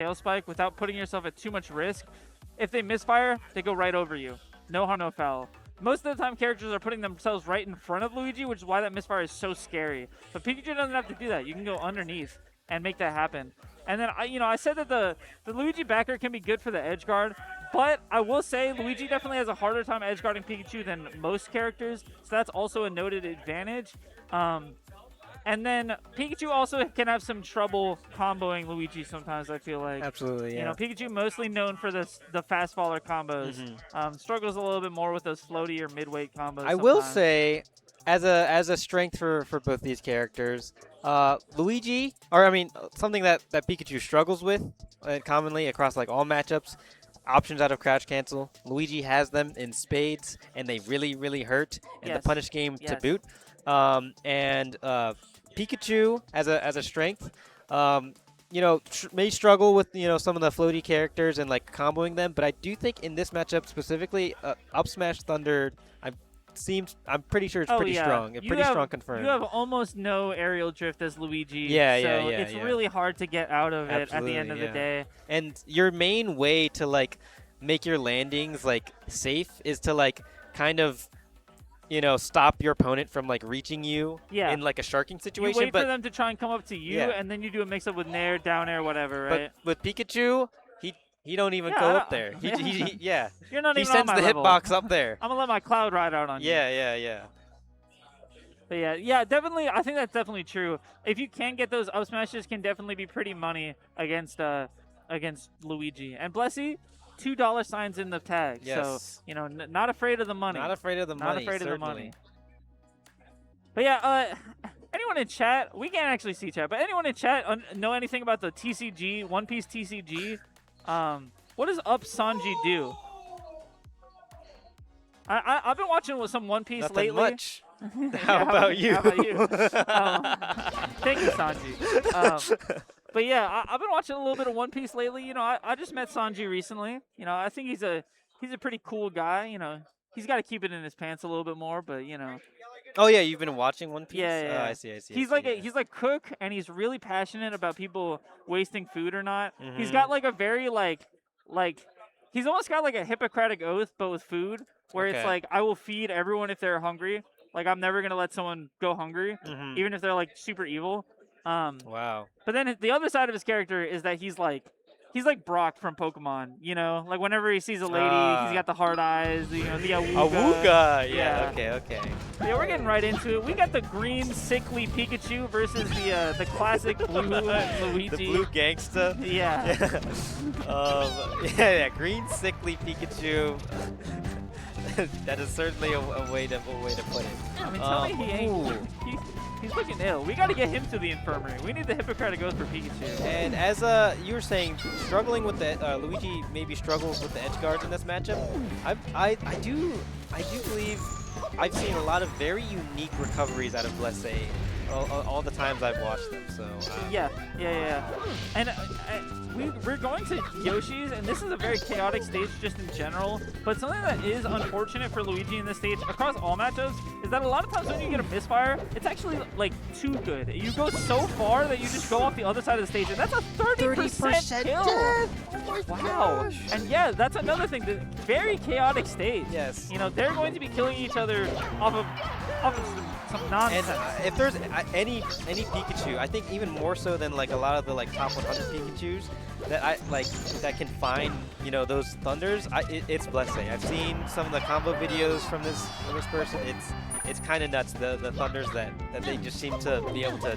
tail spike without putting yourself at too much risk. If they misfire, they go right over you. No harm, no foul. Most of the time, characters are putting themselves right in front of Luigi, which is why that misfire is so scary. But Pikachu doesn't have to do that. You can go underneath and make that happen. And then, I said that the Luigi backer can be good for the edge guard, but I will say Luigi definitely has a harder time edge guarding Pikachu than most characters, so that's also a noted advantage. And then Pikachu also can have some trouble comboing Luigi sometimes, I feel like. Absolutely, yeah. Pikachu mostly known for the fast faller combos. Struggles a little bit more with those floaty or mid-weight combos I will say, as a strength for both these characters, Luigi, something that Pikachu struggles with commonly across like all matchups, options out of crouch cancel. Luigi has them in spades, and they really, really hurt in the punish game to boot. Pikachu as a strength, may struggle with some of the floaty characters and like comboing them, but I do think in this matchup specifically, up smash Thunder, I'm pretty sure it's pretty strong. Pretty strong confirmed. You have almost no aerial drift as Luigi. So it's really hard to get out of it at the end of the day. And your main way to like make your landings like safe is to like kind of stop your opponent from like reaching you in like a sharking situation. You wait for them to try and come up to you, and then you do a mix up with nair, down air, whatever, right? But with Pikachu, he don't even go up there. You're not he even sends on my the level. hitbox up there. I'm gonna let my cloud ride out on you. Yeah. But yeah, definitely. I think that's definitely true. If you can get those up smashes, can definitely be pretty money against Luigi and Blessy. $2 signs in the tag. Yes. So not afraid of the money. Not afraid of the money. Not afraid certainly. of the money. But yeah, anyone in chat? We can't actually see chat, but anyone in chat know anything about the TCG, One Piece TCG? What does Up Sanji do? I've been watching some One Piece Nothing lately. Much. How about you? How about you? Thank you, Sanji. But yeah, I've been watching a little bit of One Piece lately. I just met Sanji recently. I think he's a pretty cool guy. He's got to keep it in his pants a little bit more, but Oh yeah, you've been watching One Piece? Yeah. Oh, I see. He's like Cook, and he's really passionate about people wasting food or not. Mm-hmm. He's got like a very like he's almost got like a Hippocratic oath, but with food, where it's like I will feed everyone if they're hungry. Like I'm never gonna let someone go hungry, even if they're like super evil. Wow. But then the other side of his character is that he's like Brock from Pokemon, like whenever he sees a lady, he's got the hard eyes, the awooga. Awooga, yeah. Okay. Yeah, we're getting right into it. We got the green sickly Pikachu versus the classic blue Luigi. The blue gangsta. Yeah. Green sickly Pikachu. That is certainly a way to put it. I mean, tell me he ain't. He's looking ill. We got to get him to the infirmary. We need the Hippocratic Oath for Pikachu. And as you were saying, struggling with the Luigi maybe struggles with the edge guards in this matchup. I do believe I've seen a lot of very unique recoveries out of Blessé all the times I've watched them. So yeah. And we're going to Yoshi's, and this is a very chaotic stage just in general. But something that is unfortunate for Luigi in this stage across all matchups is that a lot of times when you get a misfire, it's actually like too good. You go so far that you just go off the other side of the stage, and that's a 30% kill. Oh my gosh. And yeah, that's another thing. The very chaotic stage. Yes. They're going to be killing each other off of some nonsense. And if there's any Pikachu, I think even more so than like a lot of the like top 100 Pikachus that can find those thunders, it's Blessé. I've seen some of the combo videos from this person. It's kind of nuts, the thunders that they just seem to be able to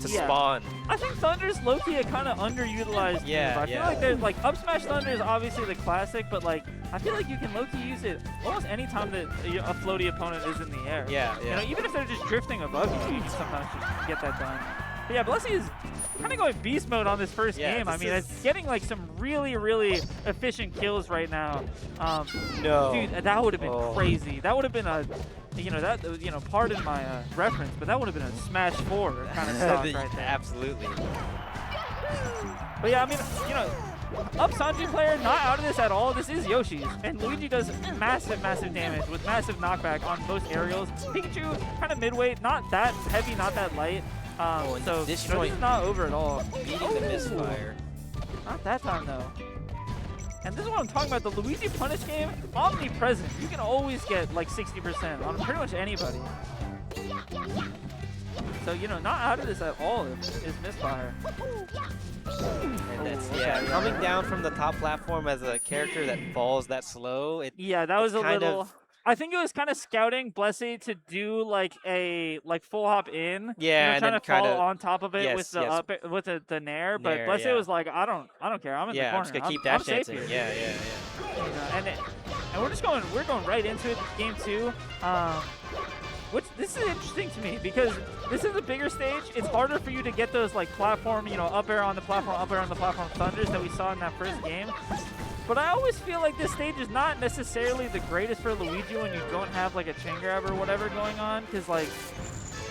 spawn. I think thunders low-key are kind of underutilized. Yeah, I feel like there's like up smash thunder is obviously the classic, but like I feel like you can low-key use it almost any time that a floaty opponent is in the air. Yeah. Even if they're just drifting above you can sometimes just get that done. But yeah, Blessy is kind of going beast mode on this first game. I mean, it's getting like some really, really efficient kills right now. No. Dude, that would have been crazy. That would have been a, pardon my reference, but that would have been a Smash 4 kind of stock right there. Absolutely. But yeah, I mean, up Sanji player, not out of this at all. This is Yoshi's. And Luigi does massive, massive damage with massive knockback on most aerials. Pikachu, kind of midweight, not that heavy, not that light. So this is not over at all. Beating the misfire. Not that time, though. And this is what I'm talking about. The Luigi punish game, omnipresent. You can always get like 60% on pretty much anybody. So, you know, not out of this at all is misfire. And that's, Oh, yeah, okay. coming down from the top platform as a character that falls that slow. Yeah, that was a kind little... of- I think it was kind of scouting Blessy to do like a full hop in. Yeah, you know, and trying then to fall kinda- on top of it yes, with the yes. up with the nair. But Nair, Blessy yeah. was like, I don't care. I'm in the Yeah, corner. I'm just gonna keep I'm dash safe dancing. here. Yeah. You know, and we're going right into it. Game 2. Which this is interesting to me because this is a bigger stage. It's harder for you to get those like platform, you know, up air on the platform, up air on the platform thunders that we saw in that first game. But I always feel like this stage is not necessarily the greatest for Luigi when you don't have like a chain grab or whatever going on, because like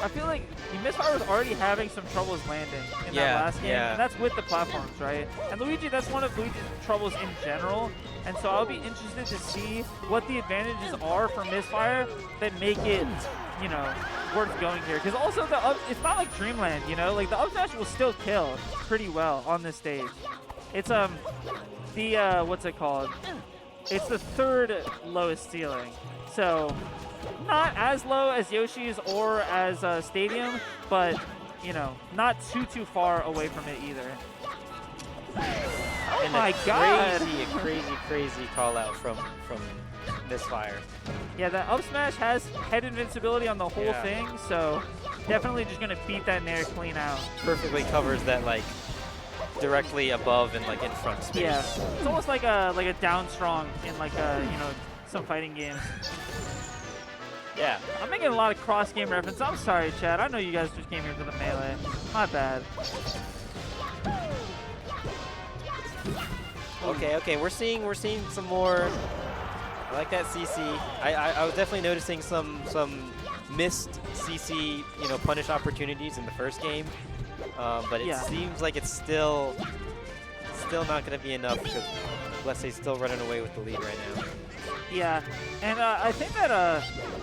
I feel like Misfire was already having some troubles landing in that last game, and that's with the platforms, right? And Luigi, that's one of Luigi's troubles in general, and so I'll be interested to see what the advantages are for Misfire that make it, you know, worth going here. Because also it's not like Dreamland, you know, like the up smash will still kill pretty well on this stage. It's what's it called? It's the third lowest ceiling, so not as low as Yoshi's or as Stadium, but you know, not too far away from it either. Oh And my god! a crazy call out from Misfire. Yeah, that up smash has head invincibility on the whole thing, so definitely just gonna beat that nair clean out. Perfectly covers that like directly above and like in front space. Yeah, it's almost like a down strong in like you know, some fighting games. Yeah. I'm making a lot of cross game reference. I'm sorry, Chad. I know you guys just came here for the melee. My bad. Okay. We're seeing some more. I like that CC. I was definitely noticing some missed CC, you know, punish opportunities in the first game. But it seems like it's still not going to be enough because Blessy's still running away with the lead right now. Yeah, and I think that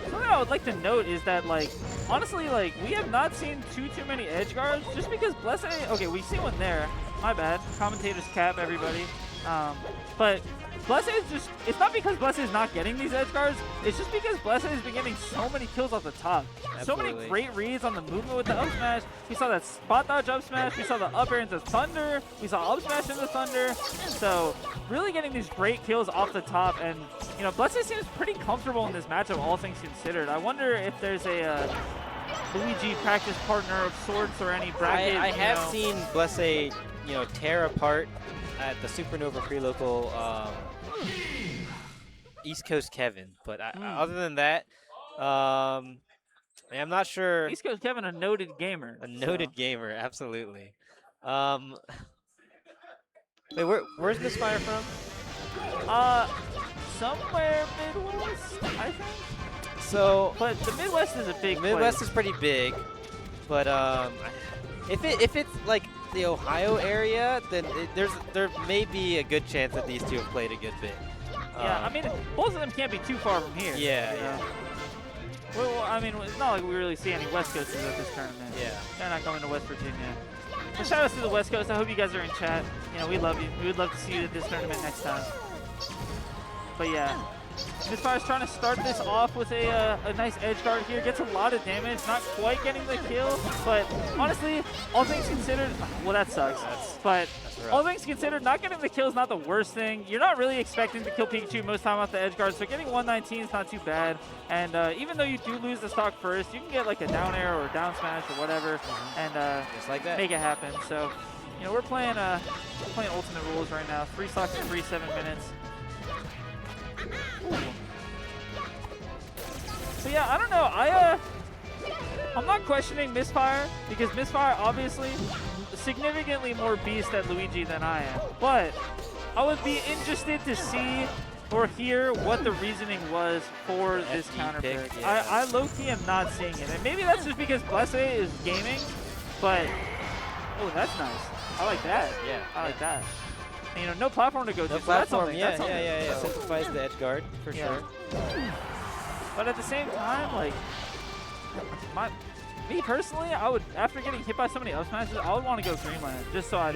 something I would like to note is that, like, honestly, like, we have not seen too many edge guards just because Blessy, okay, we see one there. My bad. Commentators cap, everybody. But Blessy is just, it's not because Blessy is not getting these edge guards, it's just because Blessy has been getting so many kills off the top. Absolutely. So many great reads on the movement with the up smash. We saw that spot dodge up smash, we saw the up air into thunder, we saw up smash into thunder. So really getting these great kills off the top, and you know, Blessy seems pretty comfortable in this matchup, all things considered. I wonder if there's a Luigi practice partner of sorts or any bracket. I have seen Blessy, you know, tear apart at the Supernova pre-local East Coast Kevin, but other than that, I'm not sure. East Coast Kevin, a noted gamer. A noted gamer, absolutely. Wait, where's Misfire from? Somewhere Midwest, I think. So, but the Midwest is a big Midwest place. is pretty big, but if it's like the Ohio area, then there may be a good chance that these two have played a good bit. Yeah, I mean, both of them can't be too far from here. Yeah. Well, I mean, it's not like we really see any West Coasters at this tournament. Yeah. They're not coming to West Virginia. But shout out to the West Coast. I hope you guys are in chat. You know, we love you. We would love to see you at this tournament next time. But yeah, Misfire's trying to start this off with a nice edge guard here. Gets a lot of damage. Not quite getting the kill, but honestly, all things considered, well, that sucks. But all things considered, not getting the kill is not the worst thing. You're not really expecting to kill Pikachu most time off the edge guard, so getting 119 is not too bad. And even though you do lose the stock first, you can get like a down air or a down smash or whatever, and just like that, make it happen. So, you know, we're playing Ultimate Rules right now. 3 stocks in 7 minutes. So yeah, I don't know. I'm not questioning Misfire because Misfire obviously significantly more beast at Luigi than I am. But I would be interested to see or hear what the reasoning was for this counter pick. Yeah. I low-key am not seeing it. And maybe that's just because Blessy is gaming, but oh, that's nice. I like that. Yeah. I like that. And, you know, no platform to go to. No so platform, that's something. yeah. Simplifies the edge guard for sure. But at the same time, like, Me personally, I would, after getting hit by so many up smashes, I would want to go Greenland, just so I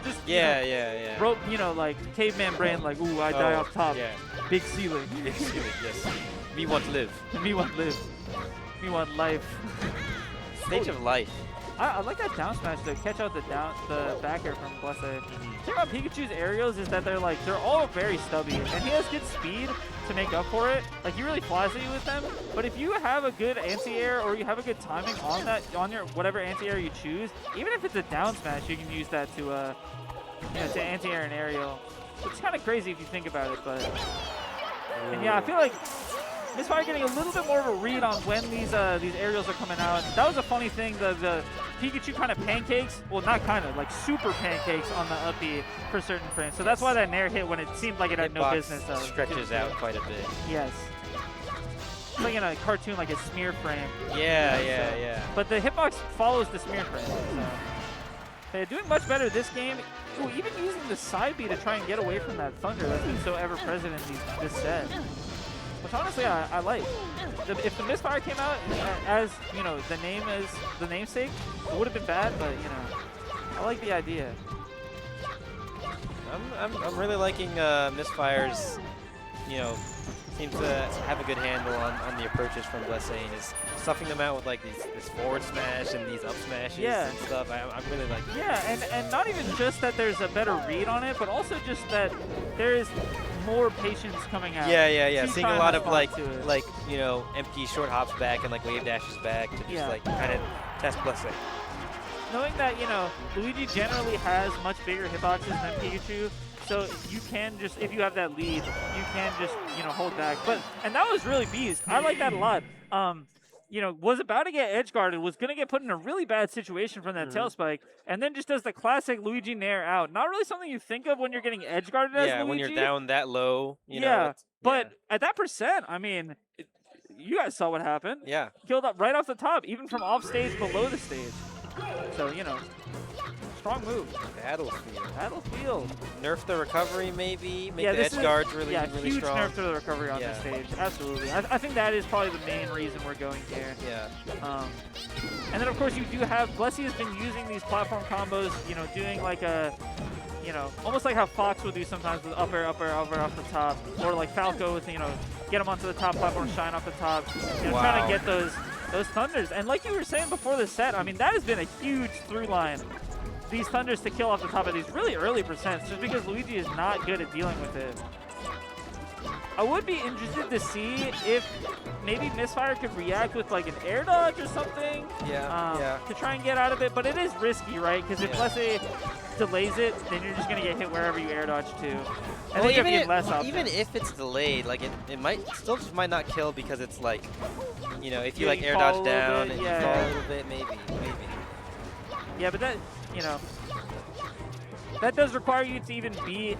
just Yeah. rope, like caveman brain, like, ooh, I die off top. Yeah. Big ceiling. Big ceiling, yes. Me want to live. Me want live. Me want life. Stage of life. I like that down smash to catch out the back air from Blesse. The thing about Pikachu's aerials is that they're all very stubby, and he has good speed to make up for it. Like, he really flies at you with them. But if you have a good anti-air or you have a good timing on your whatever anti-air you choose, even if it's a down smash, you can use that to to anti-air an aerial. It's kind of crazy if you think about it, but and yeah, I feel like Misfire getting a little bit more of a read on when these aerials are coming out. That was a funny thing. The Pikachu kind of pancakes, well, not kind of, like super pancakes on the up B for certain frames. So that's why that Nair hit when it seemed like it had no business. Stretches out quite a bit. Yes. It's like in a cartoon, like a smear frame. Yeah. But the hitbox follows the smear frame. So they're doing much better this game. Ooh, even using the side B to try and get away from that thunder that's been so ever present in this set. Which honestly I like. If the Misfire came out as the namesake, it would have been bad, but I like the idea. I'm really liking Misfire's, seems to have a good handle on the approaches from Blesse and is stuffing them out with like this forward smash and these up smashes and stuff. I'm really liking it. Yeah, and not even just that there's a better read on it, but also just that there is more patience coming out. Yeah. Seeing a lot of empty short hops back and like wave dashes back to just kind of test Blesse. Knowing that, Luigi generally has much bigger hitboxes than Pikachu, so you can just, if you have that lead, you can just, hold back. And that was really beast. I like that a lot. Was about to get edge guarded, was going to get put in a really bad situation from that tail spike, and then just does the classic Luigi Nair out. Not really something you think of when you're getting edge guarded as Luigi. Yeah, when you're down that low, but at that percent, I mean, you guys saw what happened. Yeah. Killed up right off the top, even from off stage below the stage. So, strong move. Battlefield. Nerf the recovery, maybe. Make the edge guards really huge strong. Nerf to the recovery on this stage. Absolutely. I think that is probably the main reason we're going here. Yeah. And then, of course, you do have... Blesse has been using these platform combos, doing like a... almost like how Fox would do sometimes with up air off the top. Or like Falco with, get him onto the top platform, shine off the top. Trying to get those thunders. And like you were saying before the set, I mean, that has been a huge through line. These thunders to kill off the top of these really early percents, just because Luigi is not good at dealing with it. I would be interested to see if maybe Misfire could react with like an air dodge or something. To try and get out of it, but it is risky, right? Because if Blesse delays it, then you're just going to get hit wherever you air dodge to. And then even if it's delayed, like it might might not kill because it's like, if you like air dodge down and you fall a little bit, maybe. Yeah, but that, that does require you to even be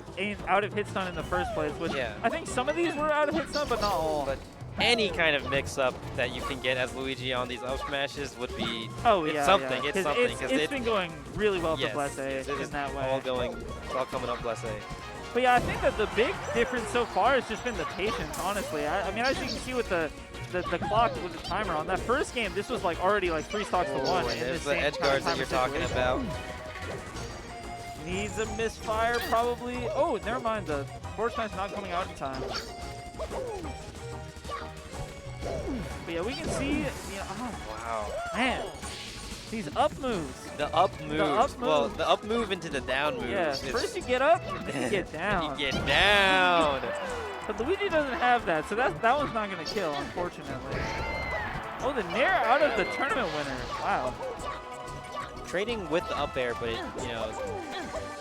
out of hit stun in the first place, which I think some of these were out of hit stun, but not all. But any kind of mix-up that you can get as Luigi on these up smashes would be something. It's something. It's been going really well for Blesse in that way. It's all coming up Blesse. But yeah, I think that the big difference so far has just been the patience, honestly. I mean, as you can see with the clock with the timer on that first game, this was like already like 3 stocks to 1. There's the edge guards that you're talking about. Needs a misfire probably. Oh, never mind. The forward smash not coming out in time. But yeah, we can see. Wow. Man, these up moves. The up move. Well, the up move into the down move. Yeah. First you get up, then you get down. You get down. But Luigi doesn't have that, so that one's not going to kill, unfortunately. Oh, the Nair out of the tournament winner. Wow. Trading with the up air, but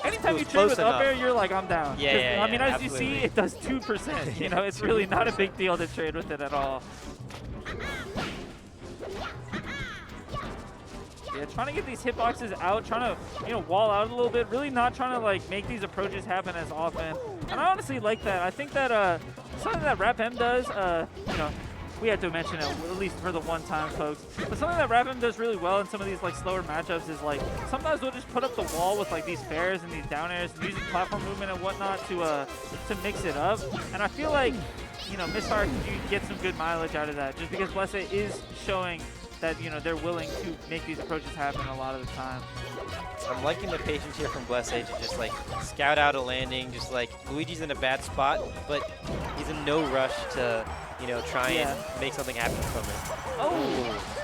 anytime you trade with up air, you're like, I'm down. Yeah, I mean, as you see, it does 2%. It's really not a big deal to trade with it at all. Yeah, trying to get these hitboxes out, trying to, wall out a little bit, really not trying to, like, make these approaches happen as often. And I honestly like that. I think that something that Rap M does, we have to mention it, at least for the one time, folks. But something that Rap M does really well in some of these, like, slower matchups is, like, sometimes we'll just put up the wall with, like, these fairs and these down airs and using platform movement and whatnot to mix it up. And I feel like, Misfire can get some good mileage out of that just because Blesse is showing that you know they're willing to make these approaches happen a lot of the time. I'm liking the patience here from Blesse to just like scout out a landing. Just like Luigi's in a bad spot, but he's in no rush to try and make something happen from it. Oh.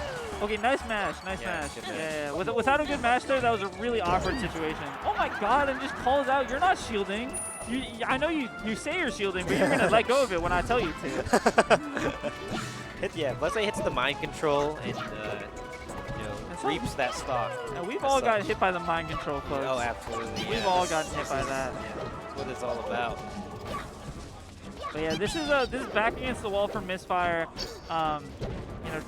Okay, nice mash, nice mash. Yeah. Without a good mash there, that was a really awkward situation. Oh my god, and just calls out, you're not shielding. I know you say you're shielding, but you're going to let go of it when I tell you to. Blesse hits the mind control and, reaps that stock. Now, we've all gotten hit by the mind control, folks. Oh, absolutely. We've all gotten hit by that. Yeah, that's what it's all about. But yeah, this is back against the wall for Misfire.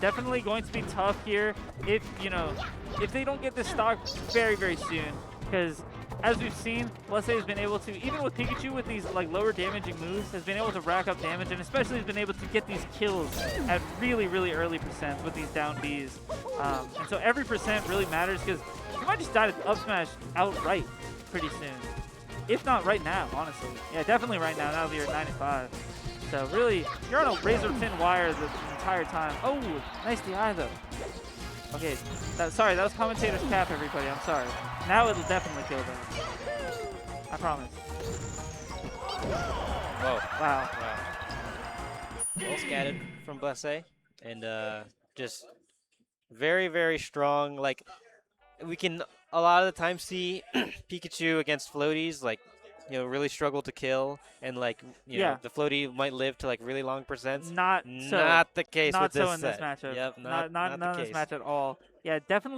Definitely going to be tough here if they don't get this stock very, very soon. Because as we've seen, Blesse has been able to, even with Pikachu with these like lower damaging moves, has been able to rack up damage and especially has been able to get these kills at really, really early percents with these down Bs. And so every percent really matters because you might just die to up smash outright pretty soon. If not right now, honestly. Yeah, definitely right now that you're at 95. So really, you're on a razor thin wire the entire time. Oh, nice DI though. Okay, sorry, that was commentator's cap, everybody. I'm sorry. Now it'll definitely kill them. I promise. Whoa. Wow. Well scattered from Blesse, and just very, very strong. Like, we can a lot of the time see Pikachu against floaties, like, really struggle to kill, and like, the floaty might live to like really long percents. Not the case not with this so in this set. matchup. Yep, not the in this case. match at all. Yeah, definitely.